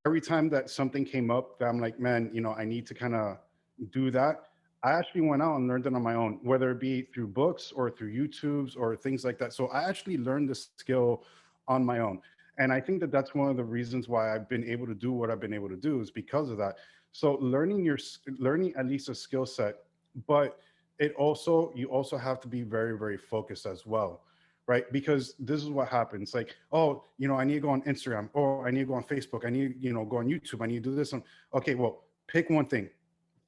every time that something came up that I'm like, man, I need to kind of do that. I actually went out and learned it on my own, whether it be through books or through YouTubes or things like that. So I actually learned the skill on my own. And I think that that's one of the reasons why I've been able to do what I've been able to do is because of that. So learning at least a skill set, but you also have to be very, very focused as well, right? Because this is what happens. Like, oh, I need to go on Instagram. Oh, I need to go on Facebook. I need, go on YouTube. I need to do this. Okay, well, pick one thing,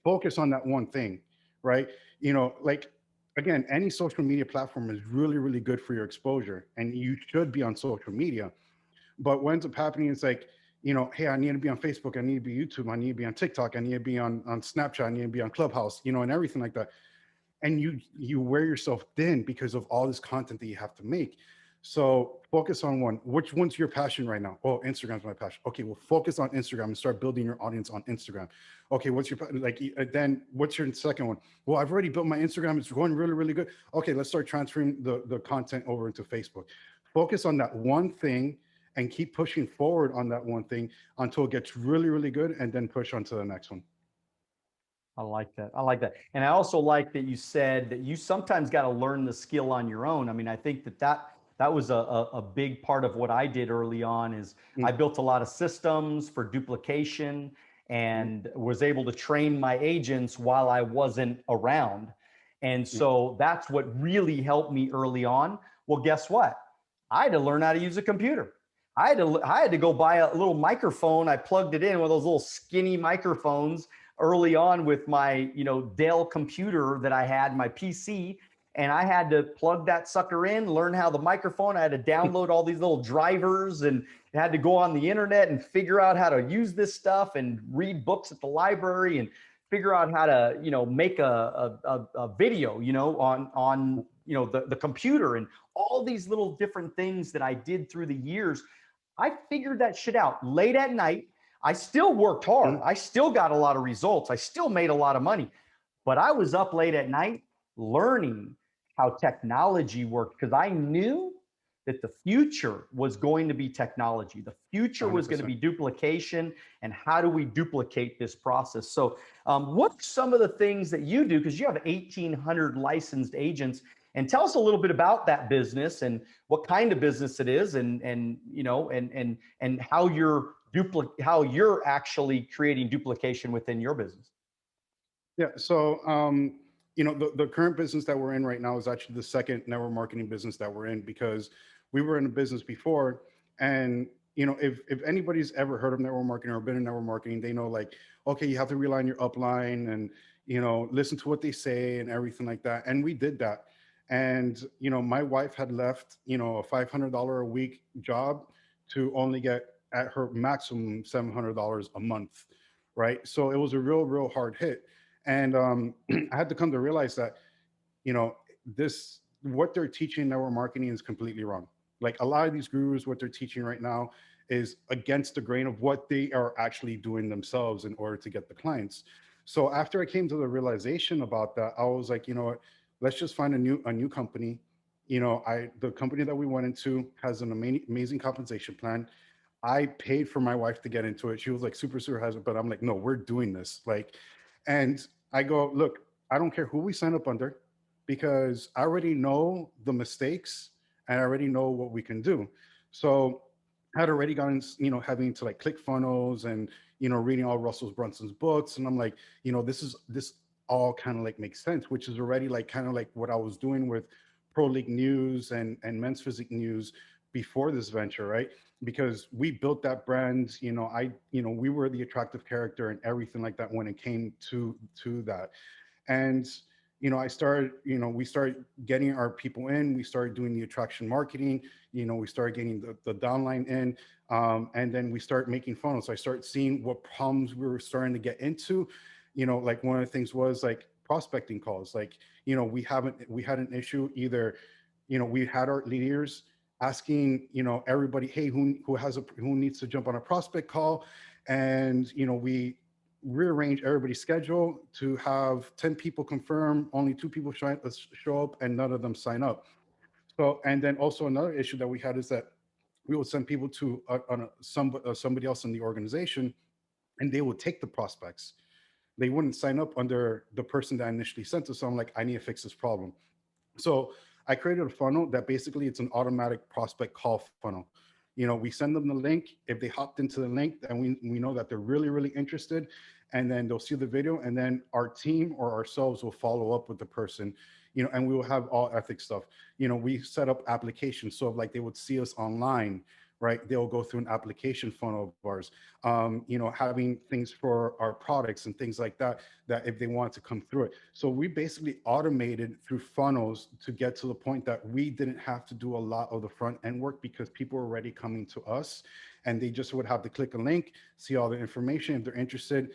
focus on that one thing, right? Like, again, any social media platform is really, really good for your exposure, and you should be on social media. But what ends up happening is like, hey, I need to be on Facebook, I need to be YouTube, I need to be on TikTok, I need to be on Snapchat, I need to be on Clubhouse, and everything like that. And you wear yourself thin because of all this content that you have to make. So focus on one. Which one's your passion right now? Oh, Instagram's my passion. Okay, well, focus on Instagram and start building your audience on Instagram. Okay, what's your like? Then what's your second one? Well, I've already built my Instagram. It's going really, really good. Okay, let's start transferring the content over into Facebook. Focus on that one thing and keep pushing forward on that one thing until it gets really, really good, and then push on to the next one. I like that. I like that. And I also like that you said that you sometimes got to learn the skill on your own. I mean, I think that was a big part of what I did early on is I Mm-hmm. built a lot of systems for duplication and was able to train my agents while I wasn't around. And so that's what really helped me early on. Well, guess what? I had to learn how to use a computer. I had to go buy a little microphone. I plugged it in with those little skinny microphones early on with my Dell computer that I had, my PC, and I had to plug that sucker in, learn how the microphone. I had to download all these little drivers and had to go on the internet and figure out how to use this stuff and read books at the library and figure out how to make a video on the computer and all these little different things that I did through the years. I figured that shit out late at night. I still worked hard. I still got a lot of results. I still made a lot of money, but I was up late at night learning how technology worked because I knew that the future was going to be technology. The future was going to 100%. be duplication, and how do we duplicate this process? So, what are some of the things that you do? Because you have 1,800 licensed agents, and tell us a little bit about that business and what kind of business it is, and how you're actually creating duplication within your business. Yeah. So, the current business that we're in right now is actually the second network marketing business that we're in because we were in a business before. And, if anybody's ever heard of network marketing or been in network marketing, they know like, okay, you have to rely on your upline and, listen to what they say and everything like that. And we did that. And, my wife had left, a $500 a week job to only get at her maximum $700 a month. Right. So it was a real, real hard hit. And I had to come to realize that, this, what they're teaching network marketing is completely wrong. Like a lot of these gurus, what they're teaching right now is against the grain of what they are actually doing themselves in order to get the clients. So after I came to the realization about that, I was like, you know what, let's just find a new company. The company that we went into has an amazing compensation plan. I paid for my wife to get into it. She was like super, super hesitant, but I'm like, no, we're doing this. Like, and I go, look, I don't care who we sign up under because I already know the mistakes and I already know what we can do. So I had already gotten, having to like click funnels and, reading all Russell Brunson's books. And I'm like, this all kind of like makes sense, which is already like kind of like what I was doing with Pro League News and Men's Physique News before this venture, right? Because we built that brand. We were the attractive character and everything like that when it came to that. And I started, we started getting our people in. We started doing the attraction marketing. We started getting the downline in, and then we start making funnels. So I started seeing what problems we were starting to get into. Like one of the things was like prospecting calls. Like we had an issue either. We had our leaders asking everybody, hey, who needs to jump on a prospect call, and we rearrange everybody's schedule to have 10 people confirm, only 2 people show up, and none of them sign up. So, and then also another issue that we had is that we would send people to somebody else in the organization, and they would take the prospects. They wouldn't sign up under the person that initially sent us. So I'm like, I need to fix this problem. So I created a funnel that basically it's an automatic prospect call funnel. We send them the link. If they hopped into the link, then we know that they're really, really interested. And then they'll see the video, and then our team or ourselves will follow up with the person, and we will have all ethics stuff. We set up applications. So like they would see us online, right? They'll go through an application funnel of ours, having things for our products and things like that, that if they want to come through it. So we basically automated through funnels to get to the point that we didn't have to do a lot of the front end work, because people were already coming to us, and they just would have to click a link, see all the information. If they're interested,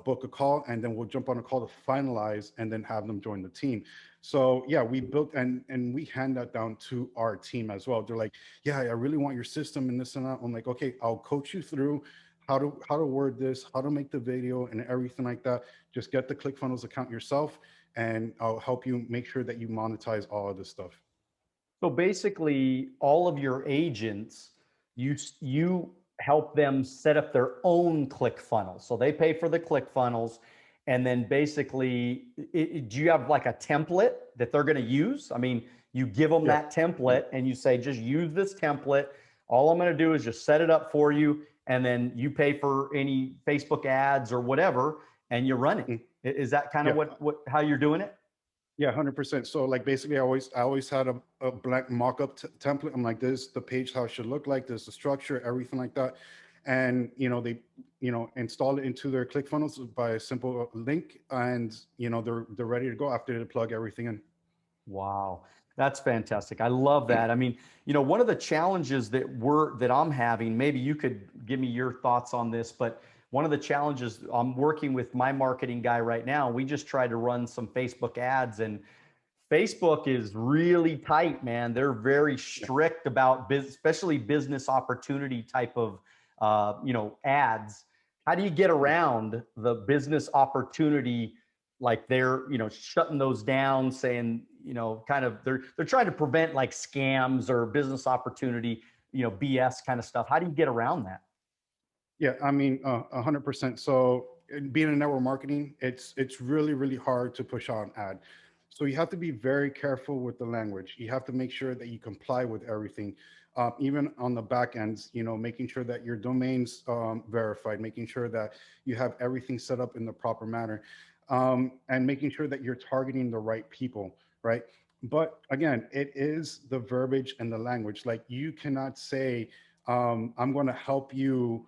book a call, and then we'll jump on a call to finalize and then have them join the team. So yeah, we built and we hand that down to our team as well. They're like, yeah, I really want your system and this and that. I'm like, okay, I'll coach you through how to word this, how to make the video and everything like that. Just get the ClickFunnels account yourself, and I'll help you make sure that you monetize all of this stuff. So basically, all of your agents, you help them set up their own ClickFunnels. So they pay for the ClickFunnels, and then basically, do you have like a template that they're going to use? I mean, you give them Yeah. that template, and you say, just use this template. All I'm going to do is just set it up for you, and then you pay for any Facebook ads or whatever, and you run it. Mm. Is that kind of Yeah. what how you're doing it? Yeah, 100%. So like basically I always had a blank mock-up template. I'm like, this is the page how it should look like, this is the structure, everything like that. And they install it into their ClickFunnels by a simple link, and they're ready to go after they plug everything in. Wow. That's fantastic. I love that. I mean, one of the challenges that I'm having, maybe you could give me your thoughts on this, but one of the challenges, I'm working with my marketing guy right now. We just tried to run some Facebook ads, and Facebook is really tight, man. They're very Yeah. strict about especially business opportunity type of ads. How do you get around the business opportunity? Like they're shutting those down, saying kind of they're trying to prevent like scams or business opportunity BS kind of stuff. How do you get around that? Yeah, I mean, 100%. So being in network marketing, it's really, really hard to push out an ad. So you have to be very careful with the language. You have to make sure that you comply with everything, even on the back ends. Making sure that your domain's verified, making sure that you have everything set up in the proper manner, and making sure that you're targeting the right people, right? But again, it is the verbiage and the language. Like you cannot say, "I'm going to help you."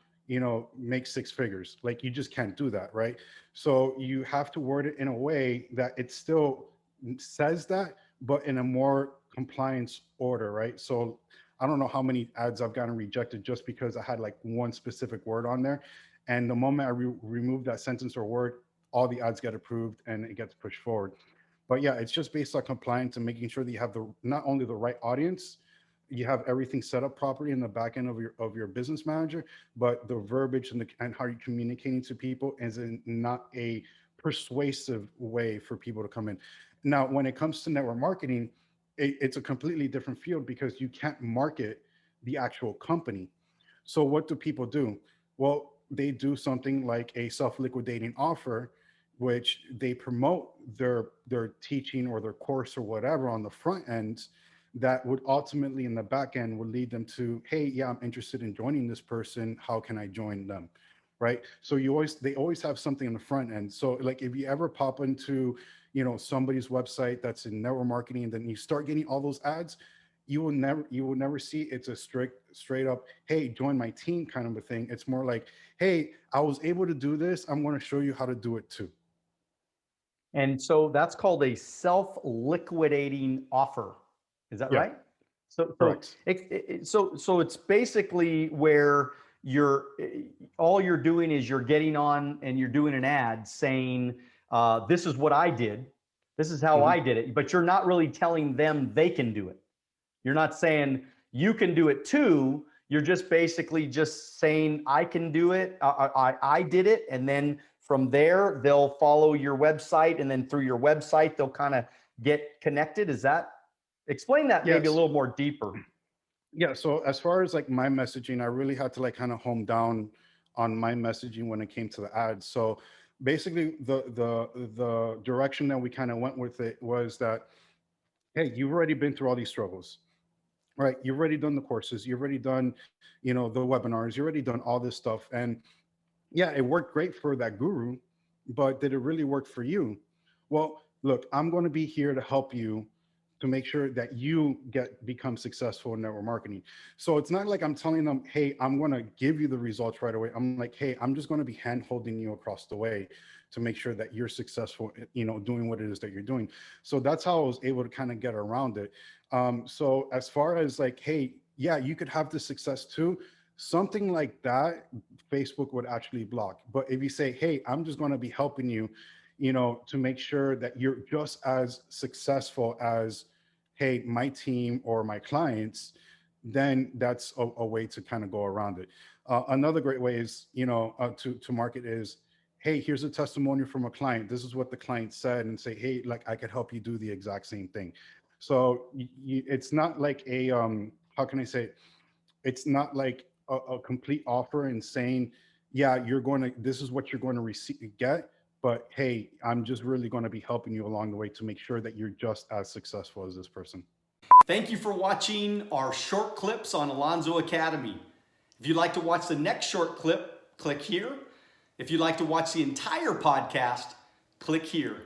Make six figures. Like you just can't do that, right? So you have to word it in a way that it still says that, but in a more compliance order, right? So I don't know how many ads I've gotten rejected just because I had like one specific word on there. And the moment I remove that sentence or word, all the ads get approved and it gets pushed forward. But yeah, it's just based on compliance and making sure that you have the not only the right audience, you have everything set up properly in the back end of your business manager, but the verbiage and how you're communicating to people is not a persuasive way for people to come in. Now, when it comes to network marketing, it's a completely different field because you can't market the actual company. So what do people do? Well, they do something like a self-liquidating offer, which they promote their teaching or their course or whatever on the front end, that would ultimately in the back end would lead them to, hey, yeah, I'm interested in joining this person. How can I join them? Right. So they always have something in the front end. So like if you ever pop into, somebody's website that's in network marketing, and then you start getting all those ads, you will never see it's a straight up, hey, join my team kind of a thing. It's more like, hey, I was able to do this. I'm going to show you how to do it too. And so that's called a self-liquidating offer. Is that Yeah, right? So, so, correct. so it's basically where all you're doing is you're getting on and you're doing an ad saying, this is what I did. This is how I Mhm. did it. But you're not really telling them they can do it. You're not saying you can do it too. You're just basically just saying I can do it. I did it, and then from there they'll follow your website, and then through your website they'll kind of get connected. Is that explain that maybe a Yes. little more deeper? Yeah, so as far as like my messaging, I really had to like kind of home down on my messaging when it came to the ads. So basically the direction that we kind of went with it was that, hey, you've already been through all these struggles, right? You've already done the courses, you've already done, the webinars, you've already done all this stuff. And yeah, it worked great for that guru, but did it really work for you? Well, look, I'm going to be here to help you to make sure that you become successful in network marketing. So it's not like I'm telling them, hey, I'm going to give you the results right away. I'm like, hey, I'm just going to be hand holding you across the way to make sure that you're successful, doing what it is that you're doing. So that's how I was able to kind of get around it. So as far as like, hey, yeah, you could have the success too. Something like that, Facebook would actually block. But if you say, hey, I'm just going to be helping you, to make sure that you're just as successful as, hey, my team or my clients, then that's a way to kind of go around it. Another great way is, to market is, hey, here's a testimonial from a client. This is what the client said, and say, hey, like I could help you do the exact same thing. So it's not like a, how can I say, it's not like a complete offer and saying, yeah, this is what you're going to get, but hey, I'm just really going to be helping you along the way to make sure that you're just as successful as this person. Thank you for watching our short clips on Alonzo Academy. If you'd like to watch the next short clip, click here. If you'd like to watch the entire podcast, click here.